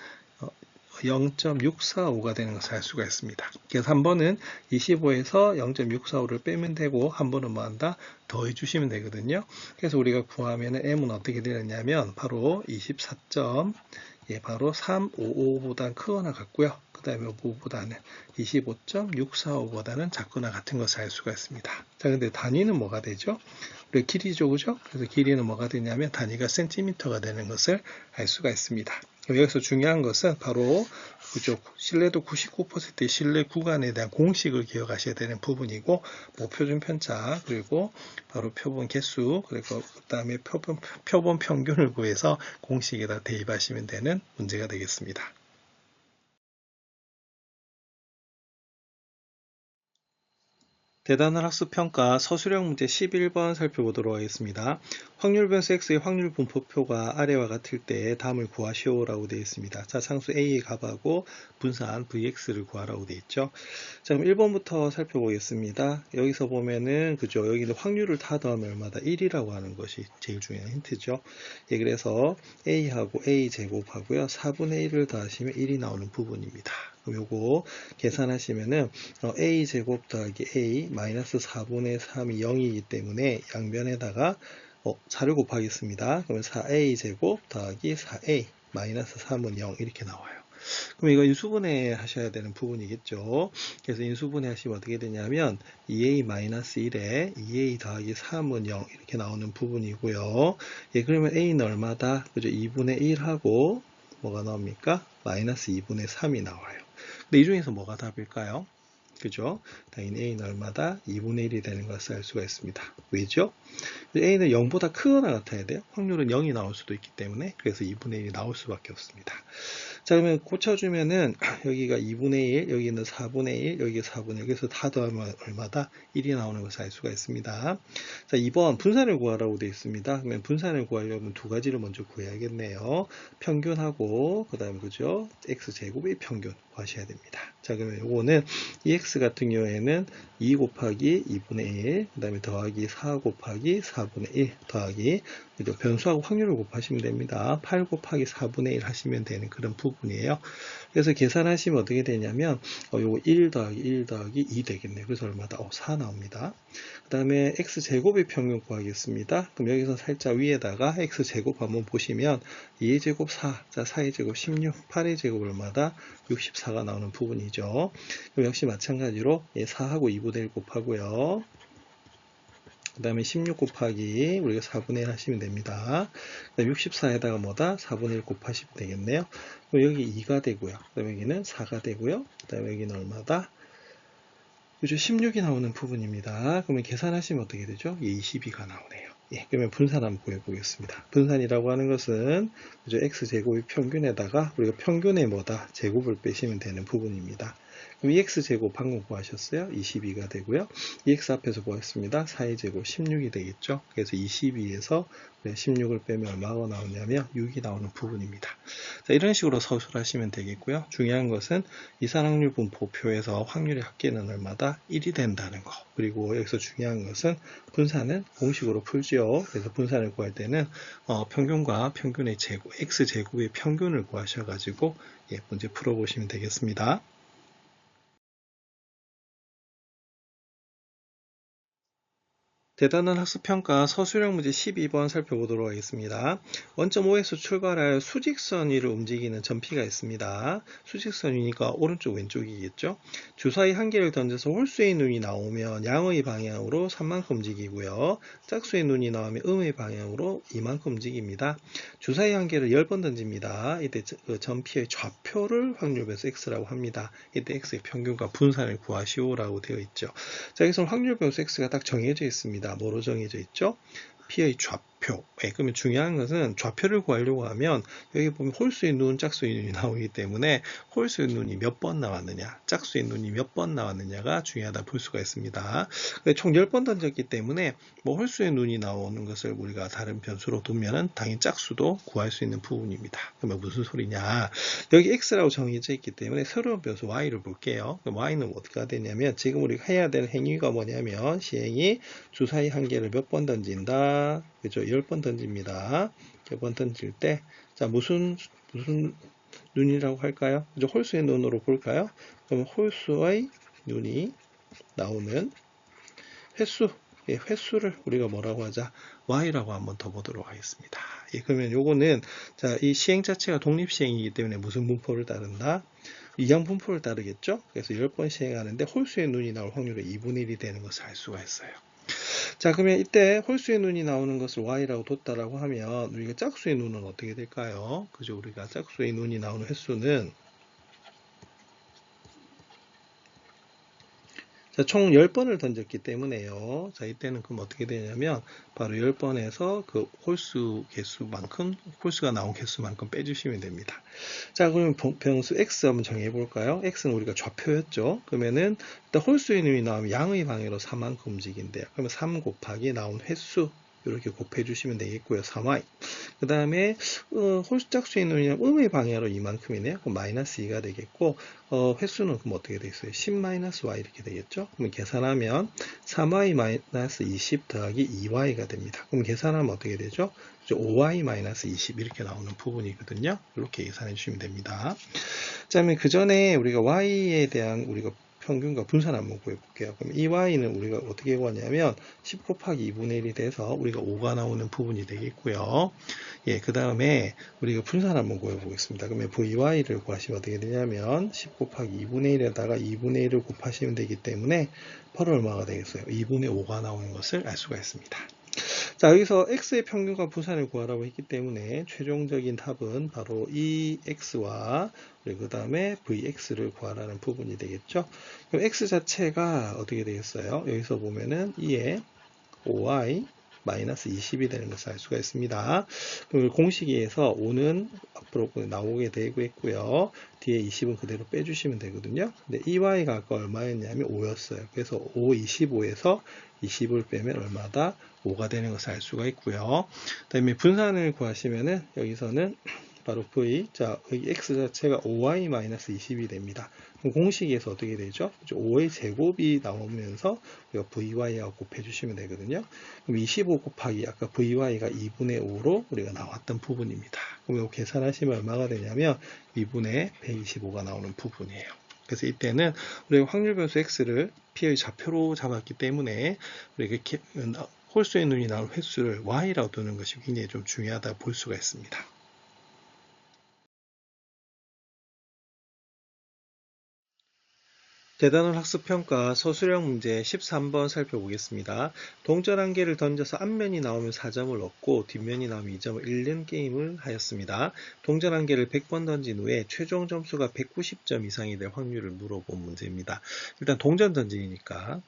0.645가 되는 것을 알 수가 있습니다. 그래서 한 번은 25에서 0.645를 빼면 되고 한 번은 뭐 한다? 더해 주시면 되거든요. 그래서 우리가 구하면 m은 어떻게 되느냐면 바로 24. 예, 바로 355보다는 크거나 같고요. 그 다음에 5보다는 25.645보다는 작거나 같은 것을 알 수가 있습니다. 자, 근데 단위는 뭐가 되죠? 우리 길이죠, 그죠? 그래서 길이는 뭐가 되냐면 단위가 센티미터가 되는 것을 알 수가 있습니다. 여기서 중요한 것은 바로 그죠? 신뢰도 99%의 신뢰 구간에 대한 공식을 기억하셔야 되는 부분이고, 모표준 편차, 그리고 바로 표본 개수, 그리고 그 다음에 표본 평균을 구해서 공식에다 대입하시면 되는 문제가 되겠습니다. 대단한 학습평가 서술형 문제 11번 살펴보도록 하겠습니다. 확률 변수 x의 확률 분포표가 아래와 같을 때 다음을 구하시오라고 되어 있습니다. 자, 상수 a의 값하고 분산 vx를 구하라고 되어 있죠. 자, 그럼 1번부터 살펴보겠습니다. 여기서 보면은 그죠? 여기는 확률을 다 더하면 얼마다? 1이라고 하는 것이 제일 중요한 힌트죠. 예, 그래서 a하고 a 제곱하고요. 4분의 1을 더하시면 1이 나오는 부분입니다. 그럼 요거 계산하시면은 a 제곱 더하기 a 마이너스 4분의 3이 0이기 때문에 양변에다가 4를 곱하겠습니다. 그러면 4a 제곱 더하기 4a 마이너스 3은 0 이렇게 나와요. 그럼 이거 인수분해 하셔야 되는 부분이겠죠. 그래서 인수분해 하시면 어떻게 되냐면 2a-1에 2a 더하기 3은 0 이렇게 나오는 부분이고요. 예, 그러면 a는 얼마다? 그죠? 2분의 1하고 뭐가 나옵니까? 마이너스 2분의 3이 나와요. 근데 이 중에서 뭐가 답일까요? 그죠? 당연히 a는 얼마다? 2분의 1이 되는 것을 알 수가 있습니다. 왜죠? a는 0보다 크거나 같아야 돼요. 확률은 0이 나올 수도 있기 때문에 그래서 2분의 1이 나올 수밖에 없습니다. 자, 그러면 고쳐주면은 여기가 2분의 1, 여기는 4분의 1, 여기가 4분의 1. 그래서 다 더하면 얼마다? 1이 나오는 것을 알 수가 있습니다. 자, 2번 분산을 구하라고 되어 있습니다. 그러면 분산을 구하려면 두 가지를 먼저 구해야겠네요. 평균하고 그 다음에 그죠? x제곱의 평균 구하셔야 됩니다. 자, 그러면 요거는 이 x 같은 경우에는 2 곱하기 2분의 1, 그 다음에 더하기 4 곱하기 4분의 1 더하기 그죠? 변수하고 확률을 곱하시면 됩니다. 8 곱하기 4분의 1 하시면 되는 그런 부분이에요. 그래서 계산하시면 어떻게 되냐면 요거 1 더하기 1 더하기 2 되겠네요. 그래서 얼마다? 4 나옵니다. 그 다음에 x제곱의 평균 구하겠습니다. 그럼 여기서 살짝 위에다가 x제곱 한번 보시면 2의 제곱 4, 자 4의 제곱 16, 8의 제곱 얼마다? 64가 나오는 부분이죠. 그럼 역시 마찬가지로 4하고 2분의 1 곱하고요. 그 다음에 16 곱하기 우리가 4분의 1 하시면 됩니다. 64에다가 뭐다? 4분의 1 곱하시면 되겠네요. 그럼 여기 2가 되고요. 그 다음에 여기는 4가 되고요. 그 다음에 여기는 얼마다? 그죠? 16이 나오는 부분입니다. 그러면 계산하시면 어떻게 되죠? 22가 나오네요. 예, 그러면 분산 한번 구해보겠습니다. 분산이라고 하는 것은 그죠? x제곱의 평균에다가 우리가 평균의 뭐다? 제곱을 빼시면 되는 부분입니다. 그럼 2x제곱 방금 구하셨어요? 22가 되고요. 2x 앞에서 구했습니다. 4의 제곱 16이 되겠죠. 그래서 22에서 16을 빼면 얼마가 나오냐면 6이 나오는 부분입니다. 자, 이런 식으로 서술하시면 되겠고요. 중요한 것은 이산확률 분포표에서 확률의 합계는 얼마다? 1이 된다는 거. 그리고 여기서 중요한 것은 분산은 공식으로 풀죠. 그래서 분산을 구할 때는 평균과 평균의 제곱, x제곱의 평균을 구하셔가지고 문제 풀어보시면 되겠습니다. 대단한 학습평가 서술형 문제 12번 살펴보도록 하겠습니다. 원점 O에서 출발하여 수직선 위를 움직이는 점피가 있습니다. 수직선 위니까 오른쪽 왼쪽이겠죠. 주사위 한 개를 던져서 홀수의 눈이 나오면 양의 방향으로 3만큼 움직이고요. 짝수의 눈이 나오면 음의 방향으로 2만큼 움직입니다. 주사위 한 개를 10번 던집니다. 이때 점피의 좌표를 확률배수 x라고 합니다. 이때 x의 평균과 분산을 구하시오라고 되어 있죠. 자, 여기서 확률배수 x가 딱 정해져 있습니다. 뭐로 정해져 있죠? P의 좌표. 그러면 중요한 것은 좌표를 구하려고 하면 여기 보면 홀수의 눈, 짝수의 눈이 나오기 때문에 홀수의 눈이 몇 번 나왔느냐, 짝수의 눈이 몇 번 나왔느냐가 중요하다 볼 수가 있습니다. 총 10번 던졌기 때문에 뭐 홀수의 눈이 나오는 것을 우리가 다른 변수로 두면은 당연히 짝수도 구할 수 있는 부분입니다. 그러면 무슨 소리냐? 여기 x라고 정해져 있기 때문에 새로운 변수 y를 볼게요. 그럼 y는 어떻게 되냐면 지금 우리가 해야 될 행위가 뭐냐면 시행이 주사위 한 개를 몇 번 던진다. 그죠? 10번 던집니다. 10번 던질 때, 자, 무슨 눈이라고 할까요? 그죠? 홀수의 눈으로 볼까요? 그럼 홀수의 눈이 나오는 횟수, 횟수를 우리가 뭐라고 하자? y라고 한번 더 보도록 하겠습니다. 그러면 요거는, 자, 이 시행 자체가 독립시행이기 때문에 무슨 분포를 따른다? 이항 분포를 따르겠죠? 그래서 10번 시행하는데 홀수의 눈이 나올 확률이 2분의 1이 되는 것을 알 수가 있어요. 자, 그러면 이때 홀수의 눈이 나오는 것을 y라고 뒀다라고 하면 우리가 짝수의 눈은 어떻게 될까요? 그죠? 우리가 짝수의 눈이 나오는 횟수는 자, 총 10번을 던졌기 때문에요. 자, 이때는 그럼 어떻게 되냐면 바로 10번에서 그 홀수 개수만큼, 홀수가 나온 개수만큼 빼주시면 됩니다. 자, 그러면 변수 x 한번 정해 볼까요? x는 우리가 좌표였죠. 그러면은 일단 홀수의 눈이 나오면 양의 방향으로 3만큼 움직인대요. 그러면 3 곱하기 나온 횟수 이렇게 곱해 주시면 되겠고요. 3y. 그 다음에 홀수 짝수의 눈이랑 음의 방향으로 이만큼이네요. 그럼 마이너스 2가 되겠고 횟수는 그럼 어떻게 되겠어요? 10-y 이렇게 되겠죠? 그럼 계산하면 3y-20 더하기 2y가 됩니다. 그럼 계산하면 어떻게 되죠? 5y-20 이렇게 나오는 부분이거든요. 이렇게 계산해 주시면 됩니다. 자, 그러면 그 전에 우리가 y에 대한 우리가 평균과 분산 한번 구해볼게요. 그럼 이 y는 우리가 어떻게 구하냐면 10 곱하기 2분의 1이 돼서 우리가 5가 나오는 부분이 되겠고요. 그 다음에 우리가 분산 한번 구해보겠습니다. 그러면 vy를 구하시면 어떻게 되냐면 10 곱하기 2분의 1에다가 2분의 1을 곱하시면 되기 때문에 바로 얼마가 되겠어요? 2분의 5가 나오는 것을 알 수가 있습니다. 자, 여기서 x의 평균과 분산을 구하라고 했기 때문에 최종적인 답은 바로 이 x와 그 다음에 vx를 구하라는 부분이 되겠죠. 그럼 x 자체가 어떻게 되겠어요? 여기서 보면은 2에 5y 마이너스 20이 되는 것을 알 수가 있습니다. 그럼 공식에서 5는 앞으로 나오게 되고 있고요. 뒤에 20은 그대로 빼주시면 되거든요. 근데 이 y가 아까 얼마였냐면 5였어요. 그래서 5, 25에서 20을 빼면 얼마다? 5가 되는 것을 알 수가 있고요. 그 다음에 분산을 구하시면은 여기서는 바로 v, 자, 여기 x 자체가 5y-20이 됩니다. 그럼 공식에서 어떻게 되죠? 5의 제곱이 나오면서 우리가 vy하고 곱해주시면 되거든요. 그럼 25 곱하기 아까 vy가 2분의 5로 우리가 나왔던 부분입니다. 그럼 이거 계산하시면 얼마가 되냐면 2분의 125가 나오는 부분이에요. 그래서 이때는 우리가 확률변수 x를 p의 좌표로 잡았기 때문에 우리가 홀수의 눈이 나올 횟수를 y라고 두는 것이 굉장히 좀 중요하다 볼 수가 있습니다. 대단원 학습평가 서술형 문제 13번 살펴보겠습니다. 동전 한 개를 던져서 앞면이 나오면 4점을 얻고 뒷면이 나오면 2점을 잃는 게임을 하였습니다. 동전 한 개를 100번 던진 후에 최종 점수가 190점 이상이 될 확률을 물어본 문제입니다. 일단 동전 던지니까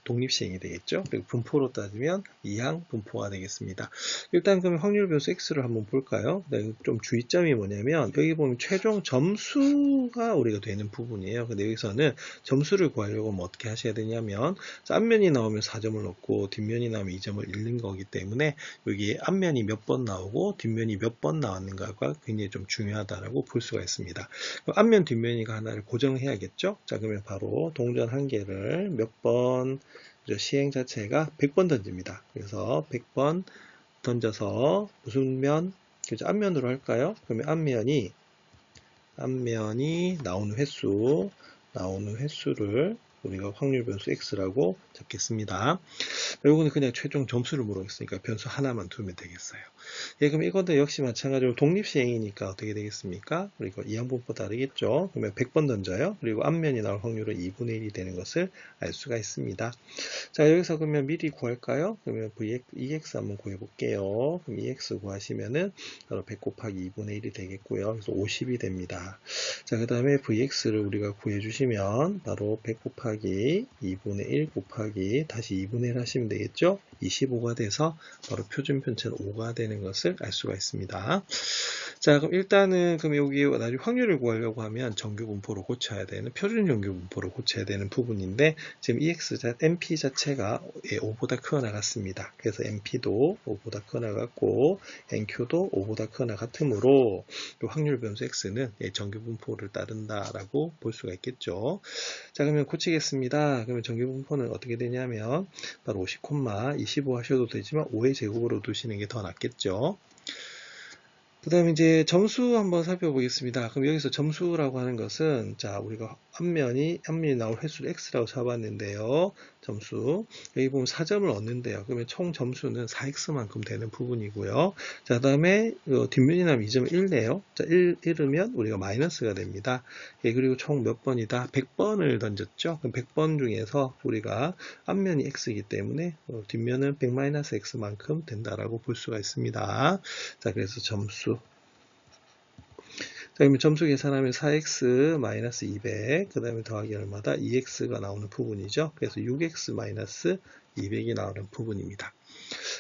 독립시행이 되겠죠. 그리고 분포로 따지면 이항 분포가 되겠습니다. 일단 그럼 확률 변수 x를 한번 볼까요? 좀 주의점이 뭐냐면 여기 보면 최종 점수가 우리가 되는 부분이에요. 근데 여기서는 점수를 구하려고 하면 어떻게 하셔야 되냐면 앞면이 나오면 4점을 얻고 뒷면이 나오면 2점을 잃는 거기 때문에 여기 앞면이 몇 번 나오고 뒷면이 몇 번 나왔는가가 굉장히 좀 중요하다라고 볼 수가 있습니다. 그럼 앞면 뒷면이가 하나를 고정해야겠죠. 자, 그러면 바로 동전 한 개를 몇 번 시행 자체가 100번 던집니다. 그래서 100번 던져서 무슨 면? 그죠? 앞면으로 할까요? 그러면 앞면이 나오는 횟수를 우리가 확률 변수 x라고 적겠습니다. 이거는 그냥 최종 점수를 물어보겠으니까 변수 하나만 두면 되겠어요. 그럼 이것도 역시 마찬가지로 독립시행이니까 어떻게 되겠습니까? 그리고 이항분포 다르겠죠? 그러면 100번 던져요. 그리고 앞면이 나올 확률은 2분의 1이 되는 것을 알 수가 있습니다. 자, 여기서 그러면 미리 구할까요? 그러면 EX 한번 구해볼게요. 그럼 EX 구하시면은 바로 100 곱하기 2분의 1이 되겠고요. 그래서 50이 됩니다. 자, 그 다음에 VX를 우리가 구해주시면 바로 100 곱하기 2분의 1 곱하기 다시 2분의 1 하시면 되겠죠? 25가 돼서 바로 표준 편차는 5가 되는 것을 알 수가 있습니다. 자, 그럼 일단은 그럼 여기 나중에 확률을 구하려고 하면 정규 분포로 고쳐야 되는 표준 정규 분포로 고쳐야 되는 부분인데 지금 MP 자체가 5보다 크거 나갔습니다. 그래서 MP도 5보다 크거 나갔고 NQ도 5보다 크거 나갔으므로 확률 변수 X는 정규 분포를 따른다라고 볼 수가 있겠죠. 자, 그러면 고치겠습니다. 그러면 정규 분포는 어떻게 되냐면 바로 50, 25 하셔도 되지만 5의 제곱으로 두시는 게 더 낫겠죠. 그 다음에 이제 점수 한번 살펴보겠습니다. 그럼 여기서 점수라고 하는 것은, 자, 우리가 앞면이 나올 횟수를 x라고 잡았는데요. 점수. 여기 보면 4점을 얻는데요. 그러면 총 점수는 4x만큼 되는 부분이고요. 자, 그 다음에 뒷면이 나면 2점을 잃네요. 자, 잃으면 우리가 마이너스가 됩니다. 그리고 총 몇 번이다? 100번을 던졌죠. 그럼 100번 중에서 우리가 앞면이 x이기 때문에 뒷면은 100-x만큼 된다라고 볼 수가 있습니다. 자, 그래서 점수. 자, 그러면 점수 계산하면 4x 200, 그 다음에 더하기 얼마다? 2x가 나오는 부분이죠. 그래서 6x 200이 나오는 부분입니다.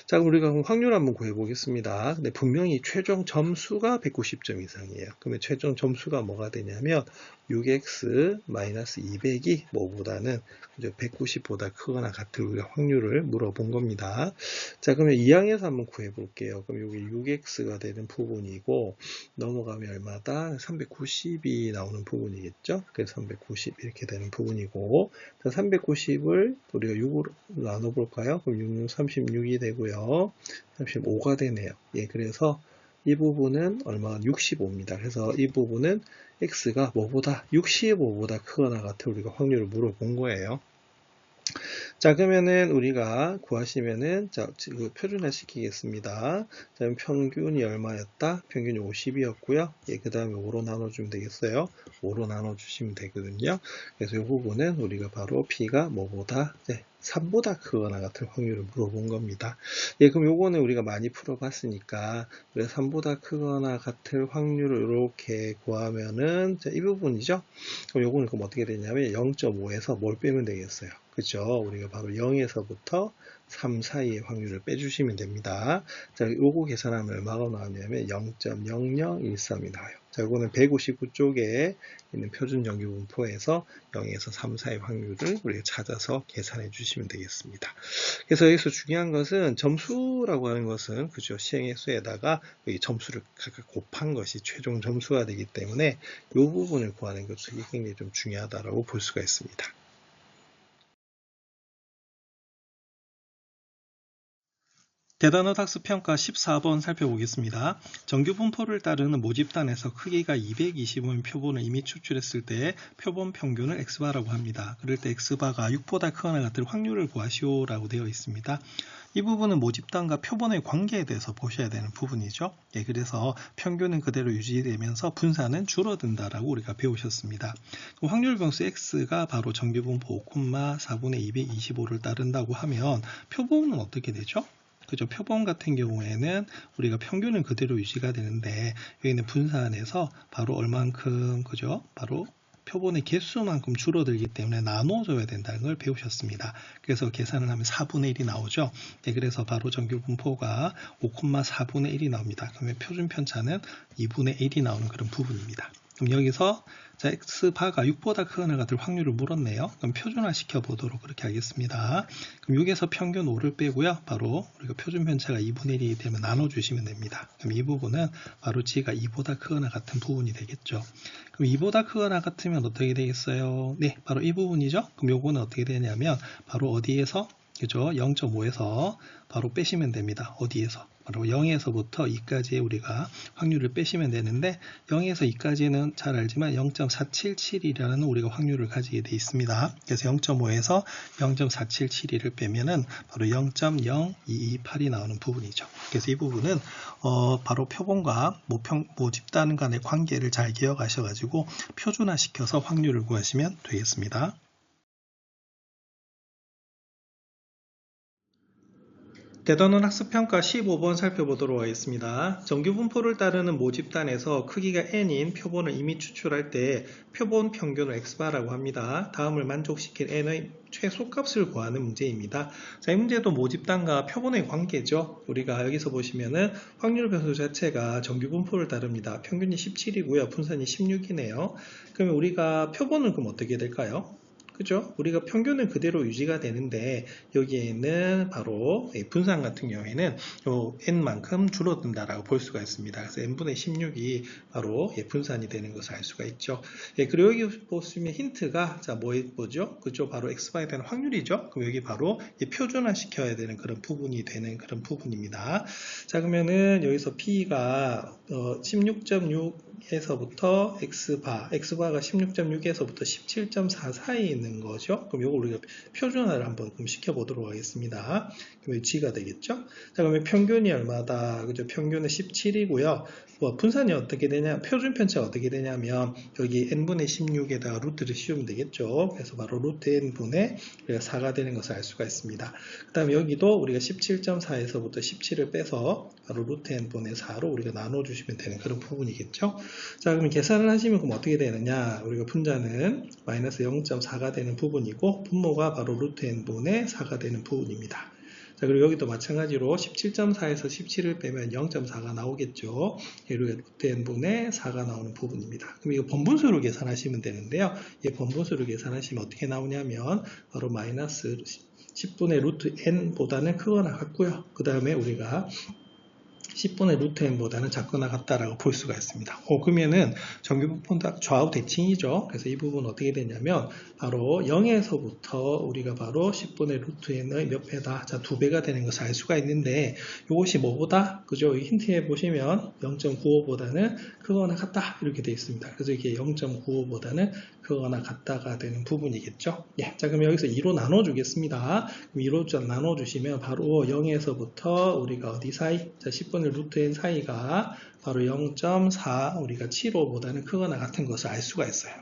자, 그럼 우리가 확률 한번 구해보겠습니다. 근데 분명히 최종 점수가 190점 이상이에요. 그러면 최종 점수가 뭐가 되냐면 6x 200이 뭐보다는 190보다 크거나 같을 우리가 확률을 물어본 겁니다. 자, 그러면 이항에서 한번 구해볼게요. 그럼 여기 6x가 되는 부분이고 넘어가면 얼마다? 390이 나오는 부분이겠죠. 그래서 390 이렇게 되는 부분이고 390을 우리가 6으로 나눠볼까요? 그럼 6, 6, 36이 되고요. 35가 되네요. 그래서 이 부분은 얼마나 65입니다. 그래서 이 부분은 x가 뭐보다 65보다 크거나 같은 우리가 확률을 물어본 거예요. 자, 그러면은 우리가 구하시면은 자, 표준화 시키겠습니다. 자, 평균이 얼마였다? 평균이 50이었고요. 그 다음에 5로 나눠주면 되겠어요. 5로 나눠주시면 되거든요. 그래서 이 부분은 우리가 바로 P가 뭐보다 3보다 크거나 같은 확률을 물어본 겁니다. 그럼 요거는 우리가 많이 풀어봤으니까 3보다 크거나 같은 확률을 이렇게 구하면은 이 부분이죠. 그럼 요거는 그럼 어떻게 되냐면 0.5에서 뭘 빼면 되겠어요. 그죠? 우리가 바로 0에서부터 3 사이의 확률을 빼주시면 됩니다. 자, 요거 계산하면 얼마가 나오냐면 0.0013이 나와요. 자, 이거는 159쪽에 있는 표준 정규 분포에서 0에서 3 사이의 확률을 우리가 찾아서 계산해 주시면 되겠습니다. 그래서 여기서 중요한 것은 점수라고 하는 것은 그죠? 시행횟수에다가 여기 점수를 각각 곱한 것이 최종 점수가 되기 때문에 이 부분을 구하는 것이 굉장히 좀 중요하다라고 볼 수가 있습니다. 대단원 학습평가 14번 살펴보겠습니다. 정규 분포를 따르는 모집단에서 크기가 220인 표본을 이미 추출했을 때 표본 평균을 x바라고 합니다. 그럴 때 x바가 6보다 크거나 같을 확률을 구하시오라고 되어 있습니다. 이 부분은 모집단과 표본의 관계에 대해서 보셔야 되는 부분이죠. 예, 그래서 평균은 그대로 유지되면서 분산은 줄어든다라고 우리가 배우셨습니다. 확률 변수 x가 바로 정규분포 5,4분의 225를 따른다고 하면 표본은 어떻게 되죠? 그죠? 표본 같은 경우에는 우리가 평균은 그대로 유지가 되는데 여기는 분산해서 바로 얼만큼, 그죠? 바로 표본의 개수만큼 줄어들기 때문에 나눠줘야 된다는 걸 배우셨습니다. 그래서 계산을 하면 4분의 1이 나오죠. 네, 그래서 바로 정규분포가 5,4분의 1이 나옵니다. 그러면 표준 편차는 2분의 1이 나오는 그런 부분입니다. 그럼 여기서 자, x바가 6보다 크거나 같을 확률을 물었네요. 그럼 표준화 시켜 보도록 그렇게 하겠습니다. 그럼 6에서 평균 5를 빼고요. 바로 우리가 표준 편차가 2분의 1이기 때문에 나눠주시면 됩니다. 그럼 이 부분은 바로 g가 2보다 크거나 같은 부분이 되겠죠. 그럼 2보다 크거나 같으면 어떻게 되겠어요? 네, 바로 이 부분이죠. 그럼 요거는 어떻게 되냐면 바로 어디에서? 그죠? 0.5에서 바로 빼시면 됩니다. 어디에서? 바로 0에서부터 2까지의 우리가 확률을 빼시면 되는데 0에서 2까지는 잘 알지만 0.477이라는 우리가 확률을 가지게 되어 있습니다. 그래서 0.5에서 0.477을 빼면은 바로 0.0228이 나오는 부분이죠. 그래서 이 부분은 바로 표본과 모집단 간의 관계를 잘 기억하셔가지고 표준화 시켜서 확률을 구하시면 되겠습니다. 대단원 학습평가 15번 살펴보도록 하겠습니다. 정규분포를 따르는 모집단에서 크기가 n인 표본을 이미 추출할 때 표본 평균을 x바라고 합니다. 다음을 만족시킬 n의 최소값을 구하는 문제입니다. 자, 이 문제도 모집단과 표본의 관계죠. 우리가 여기서 보시면은 확률 변수 자체가 정규분포를 따릅니다. 평균이 17이고요. 분산이 16이네요. 그러면 우리가 표본은 그럼 어떻게 될까요? 그죠? 우리가 평균은 그대로 유지가 되는데 여기에는 바로 분산 같은 경우에는 n만큼 줄어든다라고 볼 수가 있습니다. 그래서 n분의 16이 바로 분산이 되는 것을 알 수가 있죠. 그리고 여기 보시면 힌트가 자 뭐죠? 그죠? 바로 x방에 대한 확률이죠. 그럼 여기 바로 표준화 시켜야 되는 그런 부분이 되는 그런 부분입니다. 자, 그러면은 여기서 p가 16.6에서부터 x바가 16.6에서부터 17.4 사이에 있는 거죠. 그럼 이걸 우리가 표준화를 한번 시켜보도록 하겠습니다. 그럼 g가 되겠죠. 자, 그러면 평균이 얼마다? 그죠? 평균은 17이고요. 분산이 어떻게 되냐? 표준 편차가 어떻게 되냐면 여기 n분의 16에다가 루트를 씌우면 되겠죠. 그래서 바로 루트 n분의 4가 되는 것을 알 수가 있습니다. 그 다음에 여기도 우리가 17.4에서부터 17을 빼서 바로 루트 n분의 4로 우리가 나눠주시면 되는 그런 부분이겠죠. 자, 그럼 계산을 하시면 그럼 어떻게 되느냐? 우리가 분자는 마이너스 0.4가 되는 부분이고 분모가 바로 루트 n분의 4가 되는 부분입니다. 자, 그리고 여기도 마찬가지로 17.4에서 17을 빼면 0.4가 나오겠죠. 그리고 루트 n분의 4가 나오는 부분입니다. 그럼 이거 번분수로 계산하시면 되는데요. 이 번분수로 계산하시면 어떻게 나오냐면 바로 마이너스 10분의 루트 n보다는 크거나 같고요. 그 다음에 우리가 10분의 루트 n보다는 작거나 같다라고 볼 수가 있습니다. 그러면은 정규분포는 좌우 대칭이죠. 그래서 이 부분은 어떻게 되냐면 바로 0에서부터 우리가 바로 10분의 루트 n의 몇 배다? 자, 2배가 되는 것을 알 수가 있는데 이것이 뭐보다? 그죠? 이 힌트에 보시면 0.95보다는 크거나 같다 이렇게 되어 있습니다. 그래서 이게 0.95보다는 크거나 같다가 되는 부분이겠죠. 예, 자, 그럼 여기서 2로 나눠주겠습니다. 그럼 2로 나눠주시면 바로 0에서부터 우리가 어디 사이? 자, 10분의 루트 n 사이가 바로 0.4 우리가 75보다는 크거나 같은 것을 알 수가 있어요.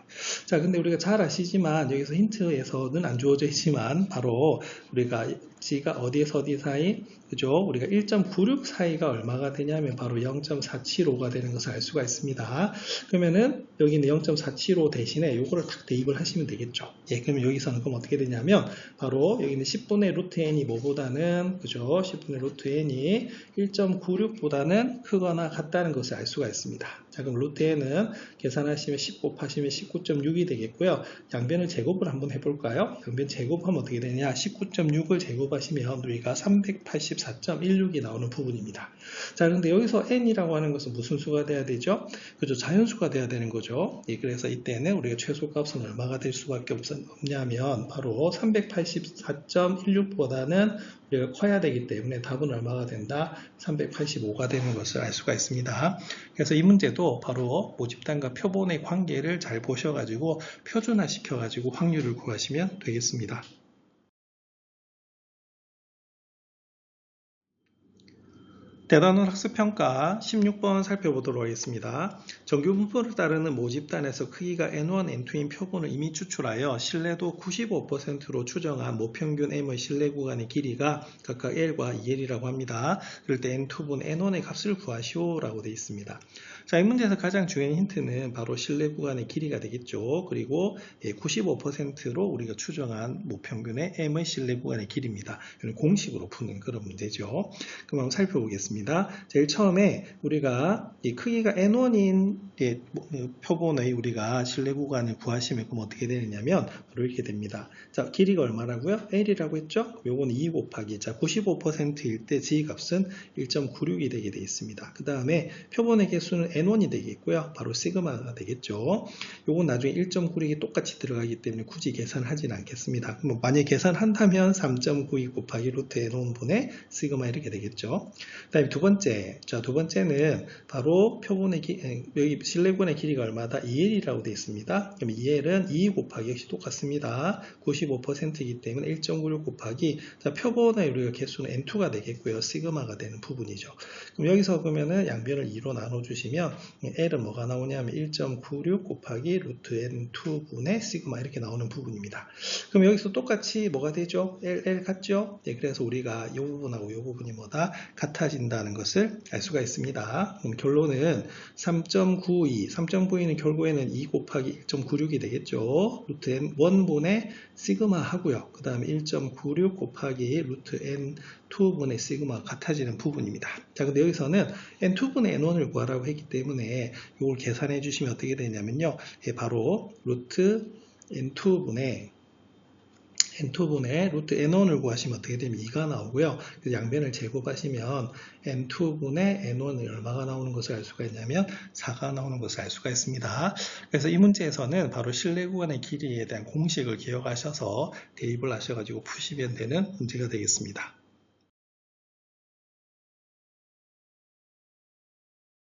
자, 근데 우리가 잘 아시지만 여기서 힌트에서는 안 주어져 있지만 바로 우리가 g가 어디에서 어디 사이? 그죠? 우리가 1.96 사이가 얼마가 되냐면 바로 0.475가 되는 것을 알 수가 있습니다. 그러면은 여기는 0.475 대신에 요거를 딱 대입을 하시면 되겠죠. 예, 그러면 여기서는 그럼 어떻게 되냐면 바로 여기는 10분의 루트 n이 뭐보다는 그죠? 10분의 루트 n이 1.96보다는 크거나 같다는 것을 알 수가 있습니다. 자, 그럼 루트 n은 계산하시면 10 곱하시면 19.6이 되겠고요. 양변을 제곱을 한번 해볼까요? 양변 제곱하면 어떻게 되냐? 19.6을 제곱하시면 우리가 384.16이 나오는 부분입니다. 자, 그런데 여기서 n이라고 하는 것은 무슨 수가 돼야 되죠? 그죠? 자연수가 돼야 되는 거죠. 예, 그래서 이때는 우리가 최소값은 얼마가 될 수밖에 없냐면 바로 384.16보다는 우리가 커야 되기 때문에 답은 얼마가 된다? 385가 되는 것을 알 수가 있습니다. 그래서 이 문제도 바로 모집단과 표본의 관계를 잘 보셔가지고 표준화 시켜가지고 확률을 구하시면 되겠습니다. 대단원 학습평가 16번 살펴보도록 하겠습니다. 정규 분포를 따르는 모집단에서 크기가 N1, N2인 표본을 이미 추출하여 신뢰도 95%로 추정한 모평균 M의 신뢰 구간의 길이가 각각 L과 2L이라고 합니다. 그럴 때 N2분 N1의 값을 구하시오 라고 되어 있습니다. 자, 이 문제에서 가장 중요한 힌트는 바로 신뢰 구간의 길이가 되겠죠. 그리고 95%로 우리가 추정한 모평균의 M의 신뢰 구간의 길이입니다. 이는 공식으로 푸는 그런 문제죠. 그럼 한번 살펴보겠습니다. 제일 처음에 우리가 이 크기가 N1인 표본의 우리가 신뢰 구간을 구하시면 그럼 어떻게 되느냐면 바로 이렇게 됩니다. 자, 길이가 얼마라고요? L이라고 했죠? 요거는 2 곱하기 자 95%일 때 G 값은 1.96이 되게 되어 있습니다. 그 다음에 표본의 개수는 N1이 되겠고요. 바로 시그마가 되겠죠. 요건 나중에 1.96이 똑같이 들어가기 때문에 굳이 계산하지는 않겠습니다. 그럼 만약에 계산한다면 3.92 곱하기 루트 N1 분의 시그마 이렇게 되겠죠. 그 다음에 두 번째는 바로 표본의 여기 실내군의 길이가 얼마다? 2L이라고 되어 있습니다. 그럼 2L은 2 곱하기 역시 똑같습니다. 95%이기 때문에 1.96 곱하기 자, 표본의 우리가 개수는 N2가 되겠고요. 시그마가 되는 부분이죠. 그럼 여기서 보면은 양변을 2로 나눠주시면 L은 뭐가 나오냐면 1.96 곱하기 루트 N2분의 시그마 이렇게 나오는 부분입니다. 그럼 여기서 똑같이 뭐가 되죠? L 같죠? 네, 그래서 우리가 이 부분하고 이 부분이 뭐다? 같아진다는 것을 알 수가 있습니다. 그럼 결론은 3.92는 결국에는 2 곱하기 1.96이 되겠죠. 루트 N1분의 시그마 하고요. 그 다음에 1.96 곱하기 루트 N2분의 시그마가 같아지는 부분입니다. 자, 근데 여기서는 N2분의 N1을 구하라고 했기 때문에 이걸 계산해 주시면 어떻게 되냐면요. 바로 루트 N2분의 루트 N1을 구하시면 어떻게 되면 2가 나오고요. 그래서 양변을 제곱하시면 N2분의 N1이 얼마가 나오는 것을 알 수가 있냐면 4가 나오는 것을 알 수가 있습니다. 그래서 이 문제에서는 바로 실내 구간의 길이에 대한 공식을 기억하셔서 대입을 하셔가지고 푸시면 되는 문제가 되겠습니다.